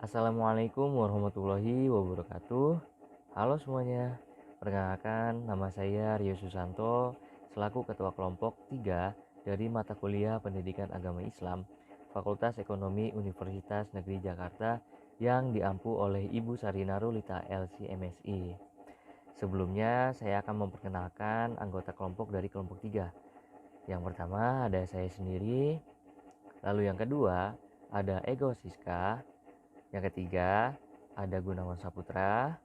Assalamualaikum warahmatullahi wabarakatuh. Halo semuanya, perkenalkan nama saya Rio Susanto selaku Ketua Kelompok 3 dari mata kuliah Pendidikan Agama Islam Fakultas Ekonomi Universitas Negeri Jakarta yang diampu oleh Ibu Sarina Rulita LC MSI. Sebelumnya saya akan memperkenalkan anggota kelompok dari kelompok 3. Yang pertama ada saya sendiri, lalu yang kedua ada Ego Siska, yang ketiga ada Gunawan Saputra,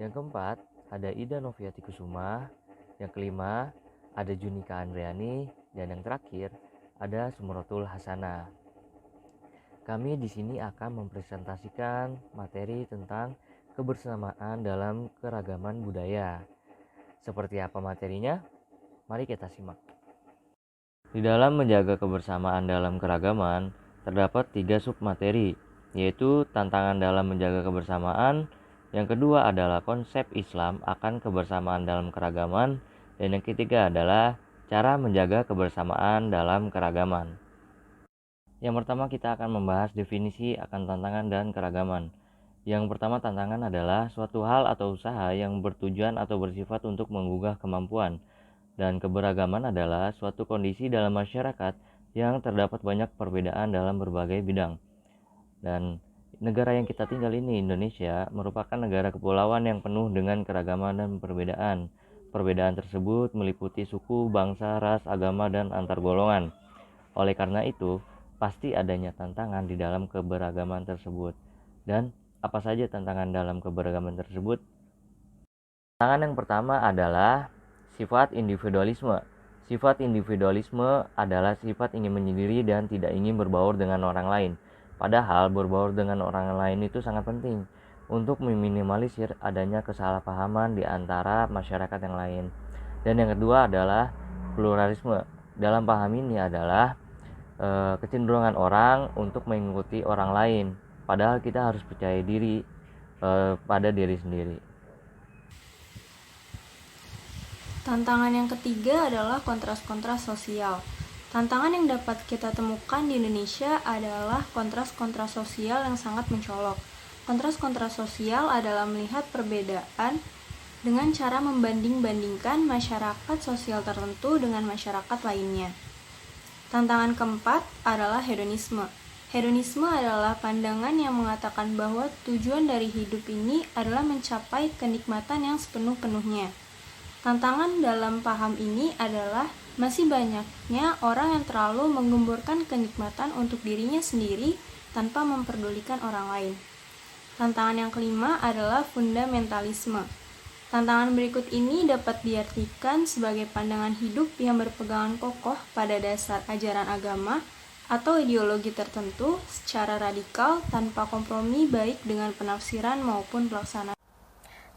yang keempat ada Ida Noviati Kusuma, yang kelima ada Junika Andriani, dan yang terakhir ada Sumrotul Hasanah. Kami di sini akan mempresentasikan materi tentang kebersamaan dalam keragaman budaya. Seperti apa materinya? Mari kita simak. Di dalam menjaga kebersamaan dalam keragaman, terdapat 3 submateri, yaitu tantangan dalam menjaga kebersamaan, yang kedua adalah konsep Islam akan kebersamaan dalam keragaman, dan yang ketiga adalah cara menjaga kebersamaan dalam keragaman. Yang pertama kita akan membahas definisi akan tantangan dan keragaman. Yang pertama, tantangan adalah suatu hal atau usaha yang bertujuan atau bersifat untuk menggugah kemampuan. Dan keberagaman adalah suatu kondisi dalam masyarakat yang terdapat banyak perbedaan dalam berbagai bidang. Dan negara yang kita tinggal ini, Indonesia, merupakan negara kepulauan yang penuh dengan keragaman dan perbedaan. Perbedaan tersebut meliputi suku, bangsa, ras, agama, dan antar golongan. Oleh karena itu, pasti adanya tantangan di dalam keberagaman tersebut. Dan apa saja tantangan dalam keberagaman tersebut? Tantangan yang pertama adalah sifat individualisme. Sifat individualisme adalah sifat ingin menyendiri dan tidak ingin berbaur dengan orang lain. Padahal berbaur dengan orang lain itu sangat penting untuk meminimalisir adanya kesalahpahaman di antara masyarakat yang lain. Dan yang kedua adalah pluralisme. Dalam paham ini adalah kecenderungan orang untuk mengikuti orang lain. Padahal kita harus percaya diri pada diri sendiri. Tantangan yang ketiga adalah kontras-kontras sosial. Tantangan yang dapat kita temukan di Indonesia adalah kontras-kontras sosial yang sangat mencolok. Kontras-kontras sosial adalah melihat perbedaan dengan cara membanding-bandingkan masyarakat sosial tertentu dengan masyarakat lainnya. Tantangan keempat adalah hedonisme. Hedonisme adalah pandangan yang mengatakan bahwa tujuan dari hidup ini adalah mencapai kenikmatan yang sepenuh-penuhnya. Tantangan dalam paham ini adalah masih banyaknya orang yang terlalu menggemburkan kenikmatan untuk dirinya sendiri tanpa memperdulikan orang lain. Tantangan yang kelima adalah fundamentalisme. Tantangan berikut ini dapat diartikan sebagai pandangan hidup yang berpegangan kokoh pada dasar ajaran agama atau ideologi tertentu secara radikal tanpa kompromi baik dengan penafsiran maupun pelaksanaan.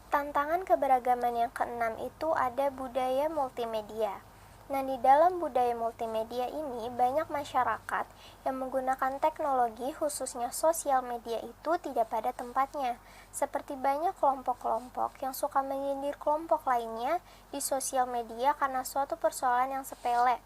Tantangan keberagaman yang keenam itu ada budaya multimedia. Nah, di dalam budaya multimedia ini banyak masyarakat yang menggunakan teknologi khususnya sosial media itu tidak pada tempatnya. Seperti banyak kelompok-kelompok yang suka menyindir kelompok lainnya di sosial media karena suatu persoalan yang sepele,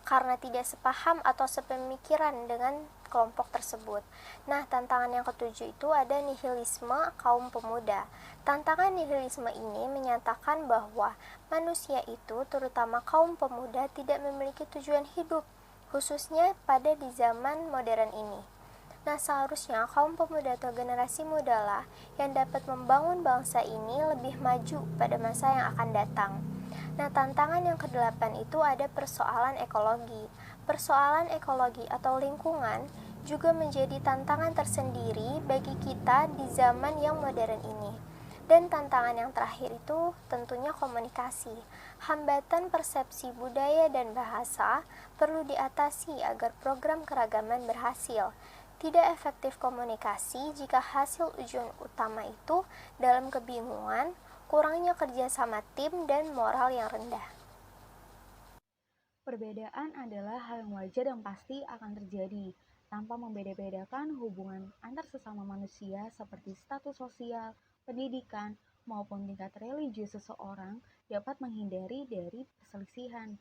karena tidak sepaham atau sepemikiran dengan kelompok tersebut. Nah, tantangan yang ketujuh itu ada nihilisme kaum pemuda. Tantangan nihilisme ini menyatakan bahwa manusia itu, terutama kaum pemuda, tidak memiliki tujuan hidup, khususnya pada di zaman modern ini. Nah, seharusnya kaum pemuda atau generasi muda lah yang dapat membangun bangsa ini lebih maju pada masa yang akan datang. Nah, tantangan yang kedelapan itu ada persoalan ekologi. Persoalan ekologi atau lingkungan juga menjadi tantangan tersendiri bagi kita di zaman yang modern ini. Dan tantangan yang terakhir itu tentunya komunikasi. Hambatan persepsi budaya dan bahasa perlu diatasi agar program keragaman berhasil. Tidak efektif komunikasi jika hasil ujian utama itu dalam kebingungan, kurangnya kerjasama tim, dan moral yang rendah. Perbedaan adalah hal yang wajar dan pasti akan terjadi, tanpa membeda-bedakan hubungan antar sesama manusia seperti status sosial, pendidikan, maupun tingkat religius seseorang dapat menghindari dari perselisihan.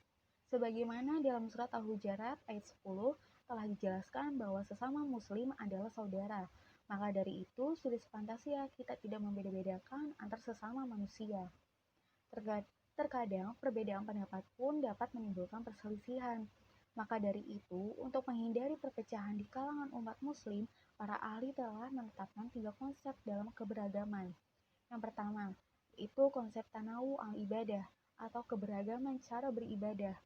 Sebagaimana dalam surat Al-Hujurat ayat 10 telah dijelaskan bahwa sesama muslim adalah saudara. Maka dari itu, sudah sepantasnya kita tidak membeda-bedakan antar sesama manusia. Terkadang, perbedaan pendapat pun dapat menimbulkan perselisihan. Maka dari itu, untuk menghindari perpecahan di kalangan umat muslim, para ahli telah menetapkan 3 konsep dalam keberagaman. Yang pertama, yaitu konsep tanawu al-ibadah atau keberagaman cara beribadah.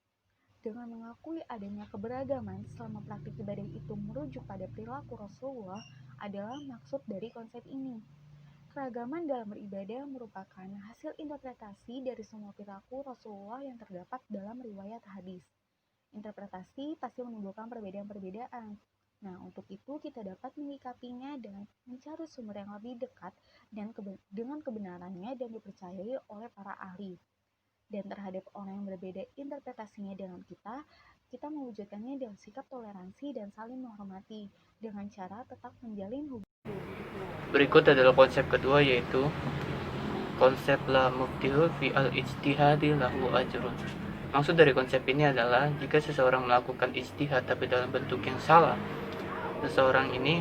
Dengan mengakui adanya keberagaman selama praktik ibadah itu merujuk pada perilaku Rasulullah adalah maksud dari konsep ini. Keragaman dalam beribadah merupakan hasil interpretasi dari semua perilaku Rasulullah yang terdapat dalam riwayat hadis. Interpretasi pasti menimbulkan perbedaan-perbedaan. Nah, untuk itu kita dapat menyikapinya dengan mencari sumber yang lebih dekat dan dengan kebenarannya dan dipercayai oleh para ahli. Dan terhadap orang yang berbeda interpretasinya dengan kita mewujudkannya dengan sikap toleransi dan saling menghormati dengan cara tetap menjalin hubungan. Berikut adalah konsep kedua, yaitu konsep la mubtihu fi al-ijtihadi lahu ajrun. Maksud dari konsep ini adalah jika seseorang melakukan ijtihad tapi dalam bentuk yang salah, seseorang ini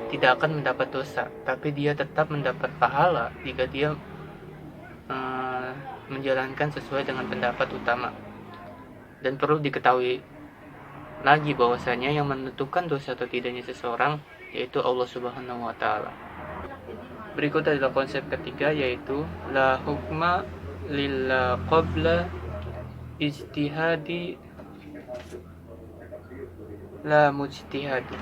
tidak akan mendapat dosa, tapi dia tetap mendapat pahala jika dia menjalankan sesuai dengan pendapat utama. Dan perlu diketahui lagi bahwasanya yang menentukan dosa atau tidaknya seseorang yaitu Allah Subhanahu wa taala. Berikut adalah konsep ketiga, yaitu la hukma lilla qabla ijtihadi la mujtihadi.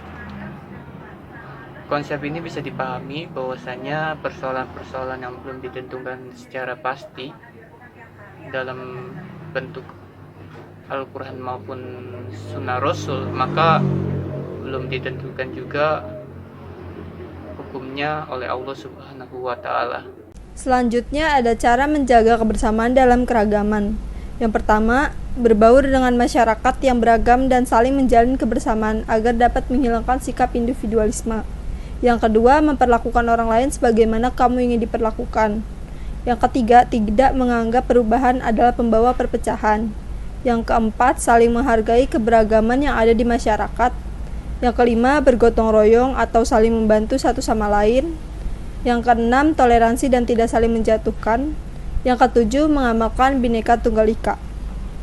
Konsep ini bisa dipahami bahwasanya persoalan-persoalan yang belum ditentukan secara pasti dalam bentuk Al-Quran maupun Sunnah Rasul, maka belum ditentukan juga hukumnya oleh Allah Subhanahu wa Ta'ala. Selanjutnya ada cara menjaga kebersamaan dalam keragaman. Yang pertama, berbaur dengan masyarakat yang beragam dan saling menjalin kebersamaan agar dapat menghilangkan sikap individualisme. Yang kedua, memperlakukan orang lain sebagaimana kamu ingin diperlakukan. Yang ketiga, tidak menganggap perubahan adalah pembawa perpecahan. Yang keempat, saling menghargai keberagaman yang ada di masyarakat. Yang kelima, bergotong royong atau saling membantu satu sama lain. Yang keenam, toleransi dan tidak saling menjatuhkan. Yang ketujuh, mengamalkan Bhinneka Tunggal Ika.